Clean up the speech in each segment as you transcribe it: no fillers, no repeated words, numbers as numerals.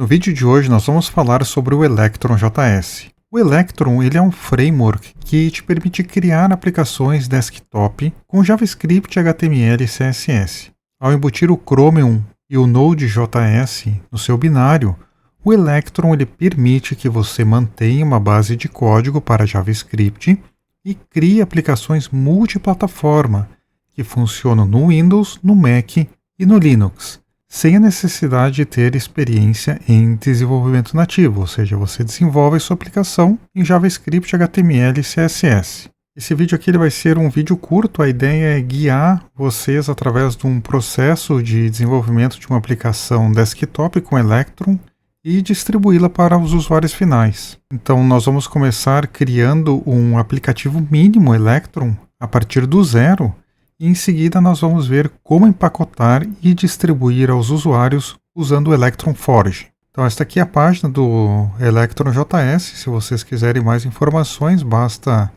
No vídeo de hoje nós vamos falar sobre o Electron JS. O Electron ele é um framework que te permite criar aplicações desktop com JavaScript, HTML e CSS. Ao embutir o Chromium e o Node.js no seu binário, o Electron ele permite que você mantenha uma base de código para JavaScript e crie aplicações multiplataforma que funcionam no Windows, no Mac e no Linux, sem a necessidade de ter experiência em desenvolvimento nativo, ou seja, você desenvolve sua aplicação em JavaScript, HTML e CSS. Esse vídeo aqui ele vai ser um vídeo curto, a ideia é guiar vocês através de um processo de desenvolvimento de uma aplicação desktop com Electron e distribuí-la para os usuários finais. Então nós vamos começar criando um aplicativo mínimo Electron a partir do zero, e em seguida nós vamos ver como empacotar e distribuir aos usuários usando o Electron Forge. Então esta aqui é a página do Electron JS. Se vocês quiserem mais informações, basta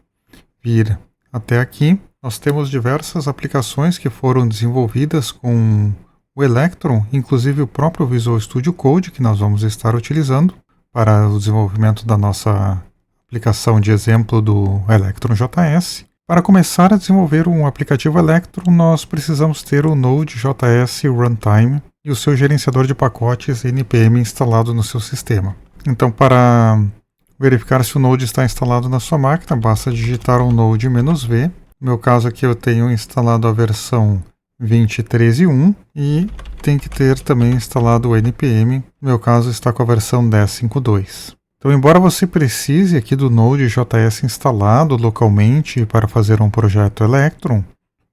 vir até aqui. Nós temos diversas aplicações que foram desenvolvidas com o Electron, inclusive o próprio Visual Studio Code que nós vamos estar utilizando para o desenvolvimento da nossa aplicação de exemplo do Electron JS. Para começar a desenvolver um aplicativo Electron, nós precisamos ter o Node.js Runtime e o seu gerenciador de pacotes NPM instalado no seu sistema. Então, para verificar se o Node está instalado na sua máquina, basta digitar o Node-V. No meu caso aqui eu tenho instalado a versão 20.13.1 e tem que ter também instalado o NPM. No meu caso está com a versão 10.5.2. Então, embora você precise aqui do Node.js instalado localmente para fazer um projeto Electron,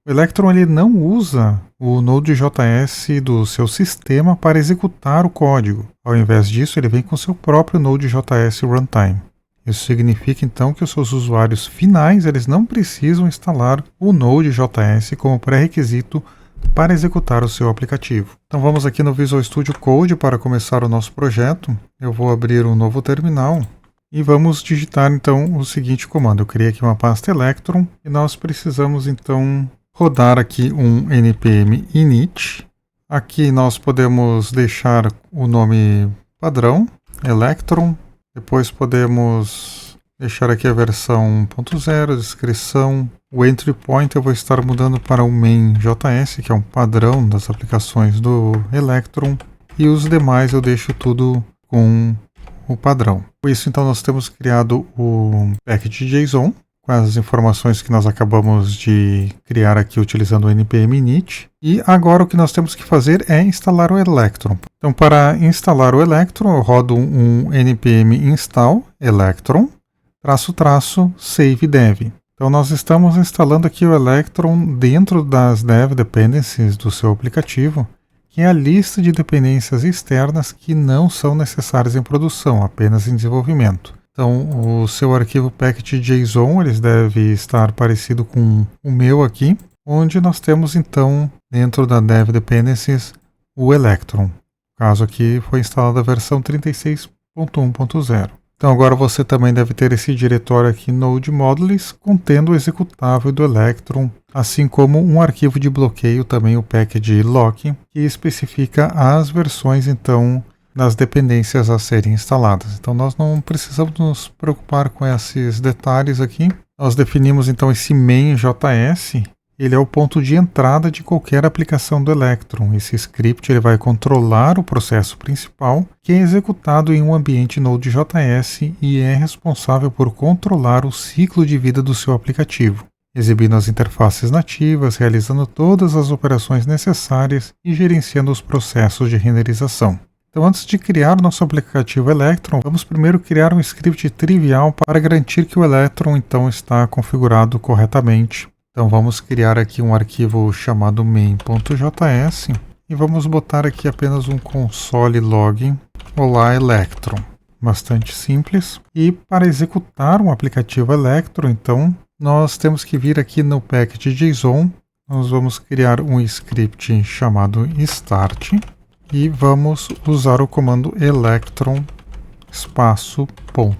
o Electron ele não usa o Node.js do seu sistema para executar o código. Ao invés disso, ele vem com seu próprio Node.js Runtime. Isso significa então que os seus usuários finais eles não precisam instalar o Node.js como pré-requisito para executar o seu aplicativo. Então vamos aqui no Visual Studio Code para começar o nosso projeto. Eu vou abrir um novo terminal e vamos digitar então o seguinte comando. Eu criei aqui uma pasta Electron e nós precisamos então rodar aqui um npm init. Aqui nós podemos deixar o nome padrão, Electron. Depois podemos deixar aqui a versão 1.0, descrição. O entry point eu vou estar mudando para o main.js, que é um padrão das aplicações do Electron. E os demais eu deixo tudo com o padrão. Com isso, então, nós temos criado o package.json, com as informações que nós acabamos de criar aqui utilizando o npm init. E agora o que nós temos que fazer é instalar o Electron. Então, para instalar o Electron, eu rodo um npm install electron --save dev. Então nós estamos instalando aqui o Electron dentro das dev dependencies do seu aplicativo, que é a lista de dependências externas que não são necessárias em produção, apenas em desenvolvimento. Então o seu arquivo package.json ele deve estar parecido com o meu aqui, onde nós temos então dentro da dev dependencies o Electron. No caso aqui foi instalada a versão 36.1.0. Então agora você também deve ter esse diretório aqui Node Modules contendo o executável do Electron, assim como um arquivo de bloqueio também o package.lock, que especifica as versões então das dependências a serem instaladas. Então nós não precisamos nos preocupar com esses detalhes aqui. Nós definimos então esse main.js. Ele é o ponto de entrada de qualquer aplicação do Electron. Esse script ele vai controlar o processo principal, que é executado em um ambiente Node.js e é responsável por controlar o ciclo de vida do seu aplicativo, exibindo as interfaces nativas, realizando todas as operações necessárias e gerenciando os processos de renderização. Então, antes de criar nosso aplicativo Electron, vamos primeiro criar um script trivial para garantir que o Electron então está configurado corretamente. Então vamos criar aqui um arquivo chamado main.js e vamos botar aqui apenas um console log olá Electron. Bastante simples. E para executar um aplicativo Electron, então, nós temos que vir aqui no package.json. Nós vamos criar um script chamado start e vamos usar o comando electron espaço ponto.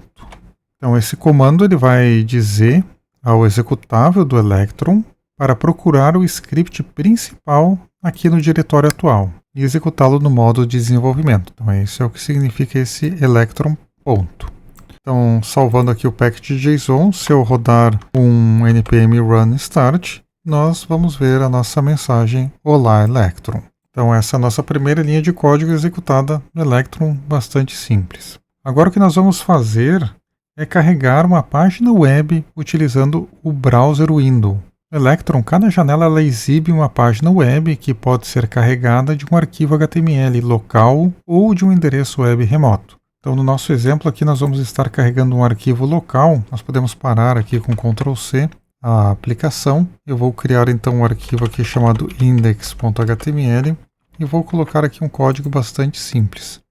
Então esse comando ele vai dizer ao executável do Electron para procurar o script principal aqui no diretório atual. e executá-lo no modo de desenvolvimento. Então isso é o que significa esse electron ponto. Então, salvando aqui o package.json, se eu rodar um npm run start, nós vamos ver a nossa mensagem Olá Electron. Então essa é a nossa primeira linha de código executada no Electron, bastante simples. Agora o que nós vamos fazer é carregar uma página web utilizando o browser window. No Electron, cada janela ela exibe uma página web que pode ser carregada de um arquivo HTML local ou de um endereço web remoto. Então no nosso exemplo aqui nós vamos estar carregando um arquivo local. Nós podemos parar aqui com Ctrl C a aplicação. Eu vou criar então um arquivo aqui chamado index.html e vou colocar aqui um código bastante simples.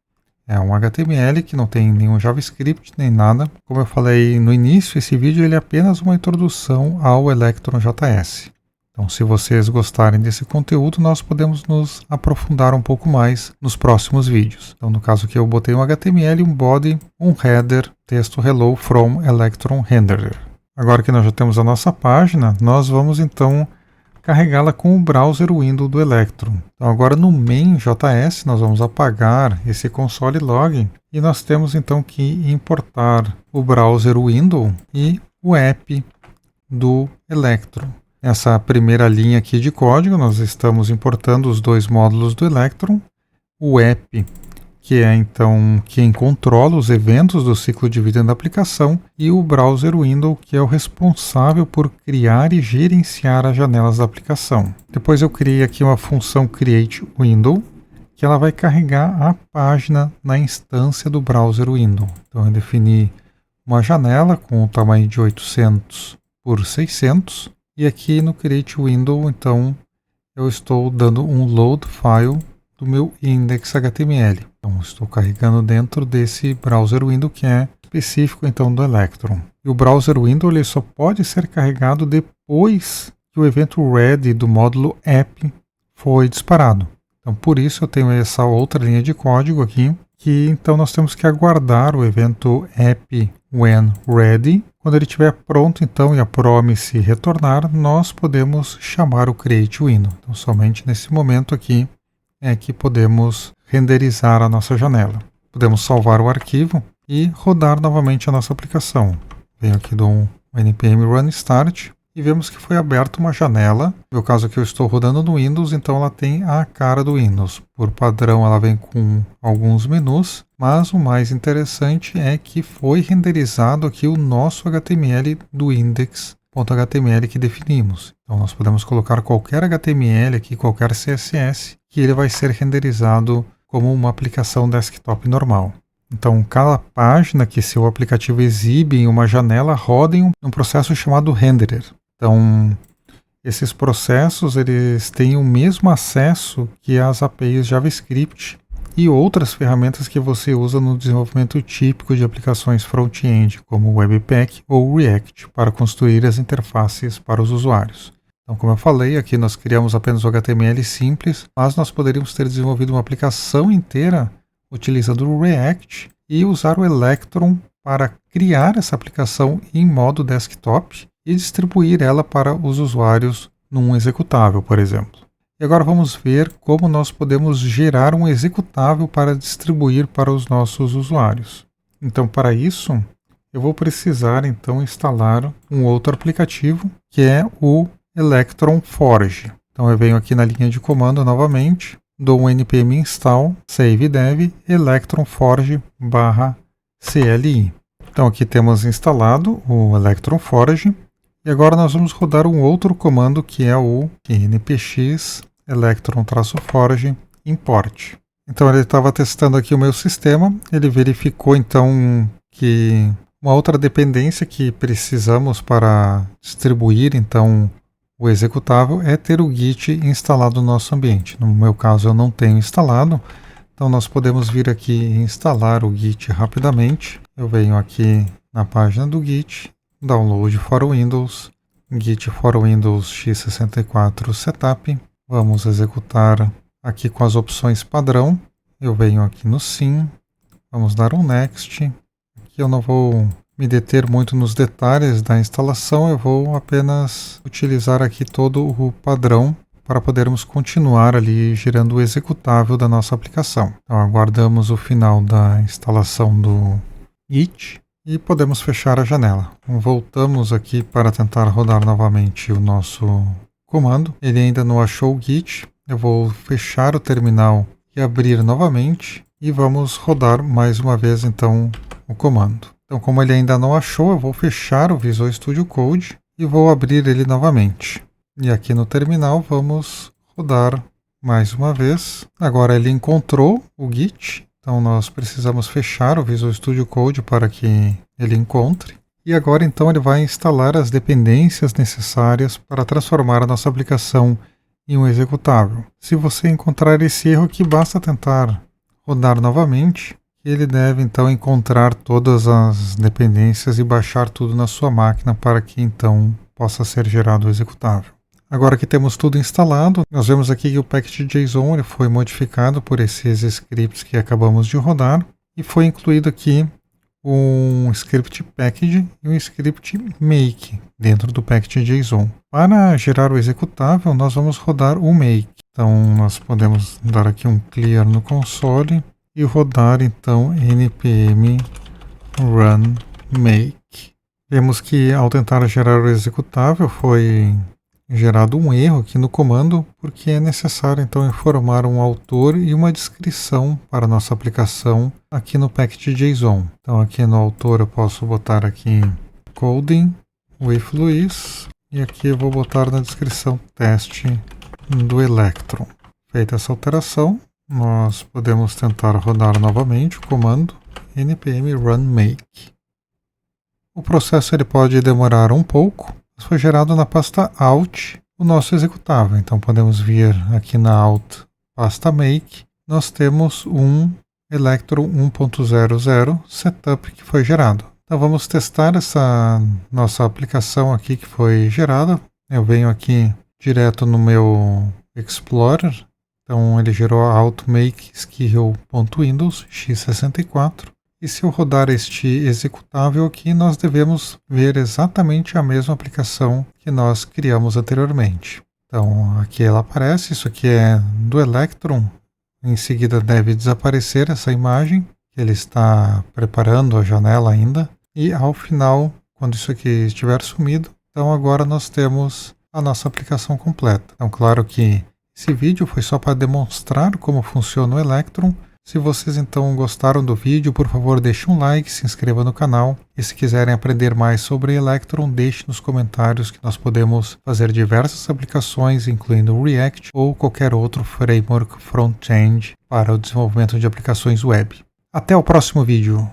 É um HTML que não tem nenhum JavaScript nem nada. Como eu falei no início, esse vídeo ele é apenas uma introdução ao Electron.js. Então, se vocês gostarem desse conteúdo, nós podemos nos aprofundar um pouco mais nos próximos vídeos. Então, no caso aqui, eu botei um HTML, um body, um header, texto hello from Electron renderer. Agora que nós já temos a nossa página, nós vamos então carregá-la com o browser window do Electron. Então agora no main.js nós vamos apagar esse console log e nós temos então que importar o browser window e o app do Electron. Nessa primeira linha aqui de código nós estamos importando os dois módulos do Electron, o app, que é então quem controla os eventos do ciclo de vida da aplicação, e o browser window, que é o responsável por criar e gerenciar as janelas da aplicação. Depois eu criei aqui uma função createWindow, que ela vai carregar a página na instância do browser window. Então eu defini uma janela com o tamanho de 800 por 600, e aqui no createWindow então eu estou dando um load file do meu index.html. Então estou carregando dentro desse browser window que é específico então do Electron. E o browser window ele só pode ser carregado depois que o evento ready do módulo app foi disparado. Então por isso eu tenho essa outra linha de código aqui, que então nós temos que aguardar o evento app when ready. Quando ele estiver pronto então e a promise retornar, nós podemos chamar o create window. Então somente nesse momento aqui é que podemos renderizar a nossa janela. Podemos salvar o arquivo e rodar novamente a nossa aplicação. Venho aqui do npm run start e vemos que foi aberta uma janela. No meu caso aqui eu estou rodando no Windows, então ela tem a cara do Windows. Por padrão ela vem com alguns menus, mas o mais interessante é que foi renderizado aqui o nosso HTML do index.html que definimos. Então nós podemos colocar qualquer HTML aqui, qualquer CSS, que ele vai ser renderizado como uma aplicação desktop normal. Então cada página que seu aplicativo exibe em uma janela roda em um processo chamado renderer. Então esses processos eles têm o mesmo acesso que as APIs JavaScript e outras ferramentas que você usa no desenvolvimento típico de aplicações front-end, como Webpack ou React, para construir as interfaces para os usuários. Então, como eu falei, aqui nós criamos apenas o HTML simples, mas nós poderíamos ter desenvolvido uma aplicação inteira utilizando o React e usar o Electron para criar essa aplicação em modo desktop e distribuir ela para os usuários num executável, por exemplo. E agora vamos ver como nós podemos gerar um executável para distribuir para os nossos usuários. Então, para isso, eu vou precisar então instalar um outro aplicativo, que é o Electron Forge. Então eu venho aqui na linha de comando novamente, dou um npm install save dev Electron Forge /cli. Então aqui temos instalado o Electron Forge e agora nós vamos rodar um outro comando que é o npx electron-forge import. Então ele estava testando aqui o meu sistema, ele verificou então que uma outra dependência que precisamos para distribuir então o executável é ter o Git instalado no nosso ambiente. No meu caso eu não tenho instalado, então nós podemos vir aqui e instalar o Git rapidamente. Eu venho aqui na página do Git, download for Windows, Git for Windows x64 setup. Vamos executar aqui com as opções padrão. Eu venho aqui no sim, vamos dar um next. Aqui eu não vou me deter muito nos detalhes da instalação, eu vou apenas utilizar aqui todo o padrão para podermos continuar ali gerando o executável da nossa aplicação. Então aguardamos o final da instalação do Git e podemos fechar a janela. Então, voltamos aqui para tentar rodar novamente o nosso comando. Ele ainda não achou o Git. Eu vou fechar o terminal e abrir novamente e vamos rodar mais uma vez então o comando. Então, como ele ainda não achou, eu vou fechar o Visual Studio Code e vou abrir ele novamente. E aqui no terminal vamos rodar mais uma vez. Agora ele encontrou o Git, então nós precisamos fechar o Visual Studio Code para que ele encontre. E agora então ele vai instalar as dependências necessárias para transformar a nossa aplicação em um executável. Se você encontrar esse erro aqui, basta tentar rodar novamente. Ele deve então encontrar todas as dependências e baixar tudo na sua máquina para que então possa ser gerado o executável. Agora que temos tudo instalado, nós vemos aqui que o package.json ele foi modificado por esses scripts que acabamos de rodar e foi incluído aqui um script package e um script make dentro do package.json. Para gerar o executável, nós vamos rodar o make. Então nós podemos dar aqui um clear no console e rodar então npm run make. Vemos que ao tentar gerar o executável foi gerado um erro aqui no comando, porque é necessário então informar um autor e uma descrição para a nossa aplicação aqui no package.json. Então aqui no autor eu posso botar aqui coding with Luiz e aqui eu vou botar na descrição teste do Electron. Feita essa alteração, nós podemos tentar rodar novamente o comando npm run make. O processo ele pode demorar um pouco, mas foi gerado na pasta out o nosso executável. Então podemos vir aqui na alt pasta make, nós temos um Electron 1.00 setup que foi gerado. Então vamos testar essa nossa aplicação aqui que foi gerada. Eu venho aqui direto no meu Explorer. Então ele gerou a alt-make skill.windows x64. E se eu rodar este executável aqui, nós devemos ver exatamente a mesma aplicação que nós criamos anteriormente. Então aqui ela aparece, isso aqui é do Electron. Em seguida deve desaparecer essa imagem, que ele está preparando a janela ainda. E ao final, quando isso aqui estiver sumido, então agora nós temos a nossa aplicação completa. Então claro que esse vídeo foi só para demonstrar como funciona o Electron. Se vocês então gostaram do vídeo, por favor deixe um like, se inscreva no canal. E se quiserem aprender mais sobre Electron, deixe nos comentários que nós podemos fazer diversas aplicações, incluindo o React ou qualquer outro framework front-end para o desenvolvimento de aplicações web. Até o próximo vídeo!